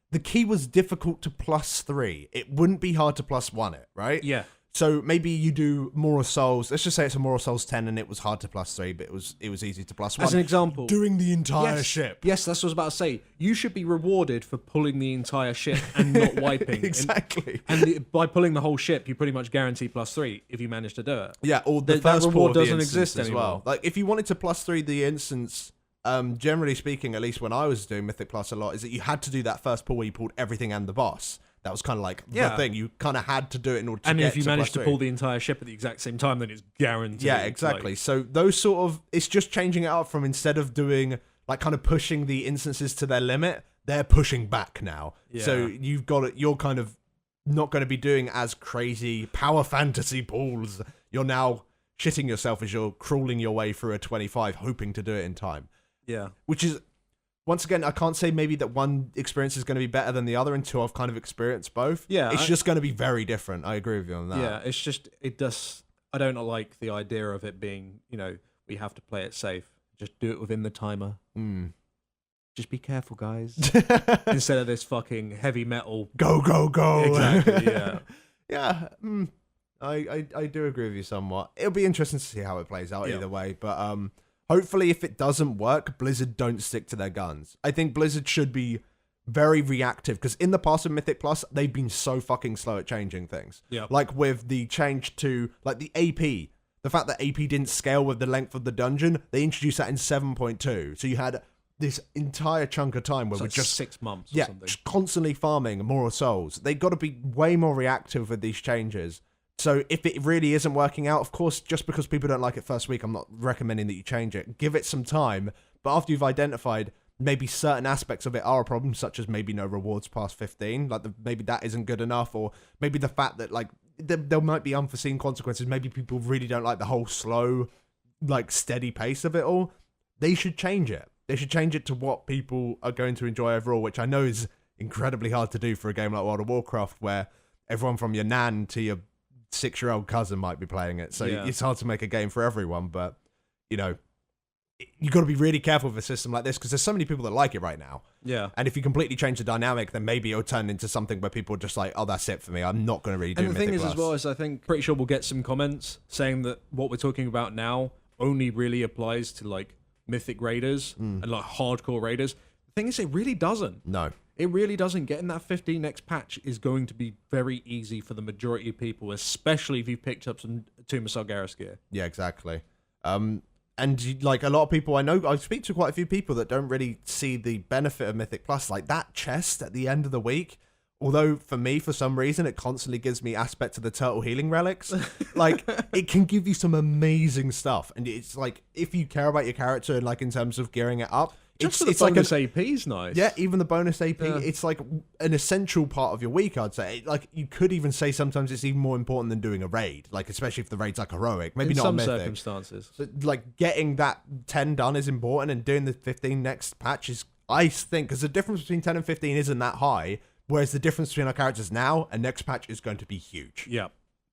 Speaker 2: the key was difficult to +3. It wouldn't be hard to +1 it, right?
Speaker 1: Yeah.
Speaker 2: So maybe you do Moral Souls. Let's just say it's a Moral Souls 10 and it was hard to +3, but it was easy to +1.
Speaker 1: As an example.
Speaker 2: Doing the entire ship.
Speaker 1: Yes, that's what I was about to say. You should be rewarded for pulling the entire ship and not wiping.
Speaker 2: Exactly.
Speaker 1: And by pulling the whole ship, you pretty much guarantee +3 if you manage to do it.
Speaker 2: Yeah, or the first
Speaker 1: that reward
Speaker 2: pull
Speaker 1: doesn't exist
Speaker 2: as
Speaker 1: anymore.
Speaker 2: well. Like, if you wanted to +3 the instance, generally speaking, at least when I was doing Mythic Plus a lot, is that you had to do that first pull where you pulled everything and the boss. That was kind of like the thing. You kind of had to do it in order to
Speaker 1: and
Speaker 2: get
Speaker 1: if you
Speaker 2: to
Speaker 1: manage to
Speaker 2: +3.
Speaker 1: pull the entire ship at the exact same time, then it's guaranteed.
Speaker 2: Yeah, exactly. So those sort of... It's just changing it up from, instead of doing, like, kind of pushing the instances to their limit, they're pushing back now. Yeah. So you've got it... You're kind of not going to be doing as crazy power fantasy pulls. You're now shitting yourself as you're crawling your way through a 25, hoping to do it in time.
Speaker 1: Yeah.
Speaker 2: Which is... Once again, I can't say maybe that one experience is going to be better than the other until I've kind of experienced both.
Speaker 1: Yeah.
Speaker 2: It's just going to be very different. I agree with you on that.
Speaker 1: Yeah, it's just, it does... I don't like the idea of it being, you know, we have to play it safe. Just do it within the timer. Just be careful, guys. Instead of this fucking heavy metal...
Speaker 2: Go, go, go!
Speaker 1: Exactly, yeah.
Speaker 2: Yeah, I do agree with you somewhat. It'll be interesting to see how it plays out either way, but... Hopefully, if it doesn't work, Blizzard don't stick to their guns. I think Blizzard should be very reactive, because in the past of Mythic Plus, they've been so fucking slow at changing things.
Speaker 1: Yeah.
Speaker 2: Like with the change to, like, the AP. The fact that AP didn't scale with the length of the dungeon, they introduced that in 7.2. So you had this entire chunk of time where we're just...
Speaker 1: 6 months or something.
Speaker 2: Just constantly farming Moral Souls. They've got to be way more reactive with these changes. So if it really isn't working out, of course, just because people don't like it first week, I'm not recommending that you change it. Give it some time. But after you've identified maybe certain aspects of it are a problem, such as maybe no rewards past 15, like maybe that isn't good enough, or maybe the fact that like there might be unforeseen consequences. Maybe people really don't like the whole slow, like steady pace of it all. They should change it. They should change it to what people are going to enjoy overall, which I know is incredibly hard to do for a game like World of Warcraft, where everyone from your nan to your 6-year-old cousin might be playing it. So it's hard to make a game for everyone, but, you know, you got to be really careful with a system like this because there's so many people that like it right now.
Speaker 1: Yeah.
Speaker 2: And if you completely change the dynamic, then maybe it'll turn into something where people are just like, oh, that's it for me. I'm not going to really do Mythic+.
Speaker 1: And the thing is, as well, is I think pretty sure we'll get some comments saying that what we're talking about now only really applies to like Mythic raiders and like hardcore raiders. The thing is, it really doesn't.
Speaker 2: No.
Speaker 1: It really doesn't. Getting that 15 next patch is going to be very easy for the majority of people, especially if you've picked up some Tomb of Sargeras gear.
Speaker 2: Yeah, exactly. And like a lot of people I know, I speak to quite a few people that don't really see the benefit of Mythic Plus. Like that chest at the end of the week, although for me, for some reason, it constantly gives me aspect of the turtle healing relics. Like it can give you some amazing stuff. And it's like, if you care about your character and like in terms of gearing it up,
Speaker 1: it's like bonus AP's nice.
Speaker 2: Yeah, even the bonus AP, it's like an essential part of your week, I'd say. Like, you could even say sometimes it's even more important than doing a raid, like, especially if the raid's like heroic. Maybe
Speaker 1: in
Speaker 2: not
Speaker 1: some
Speaker 2: Mythic.
Speaker 1: circumstances.
Speaker 2: But, like, getting that 10 done is important, and doing the 15 next patch is, I think, because the difference between 10 and 15 isn't that high, whereas the difference between our characters now and next patch is going to be huge.
Speaker 1: Yeah,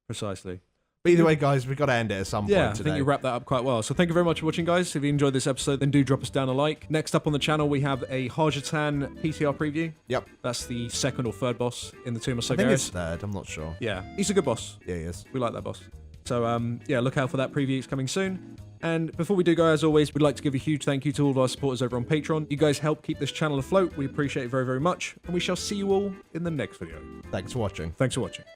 Speaker 1: precisely.
Speaker 2: But either way, guys, we've got to end it at some point today.
Speaker 1: Yeah, I think you wrapped that up quite well. So thank you very much for watching, guys. If you enjoyed this episode, then do drop us down a like. Next up on the channel, we have a Harjatan PTR preview.
Speaker 2: Yep.
Speaker 1: That's the second or third boss in the Tomb of Sargeras.
Speaker 2: I think it's third, I'm not sure.
Speaker 1: Yeah, he's a good boss.
Speaker 2: Yeah, he is.
Speaker 1: We like that boss. So, yeah, look out for that preview. It's coming soon. And before we do go, as always, we'd like to give a huge thank you to all of our supporters over on Patreon. You guys help keep this channel afloat. We appreciate it very, very much. And we shall see you all in the next video.
Speaker 2: Thanks for watching.
Speaker 1: Thanks for watching.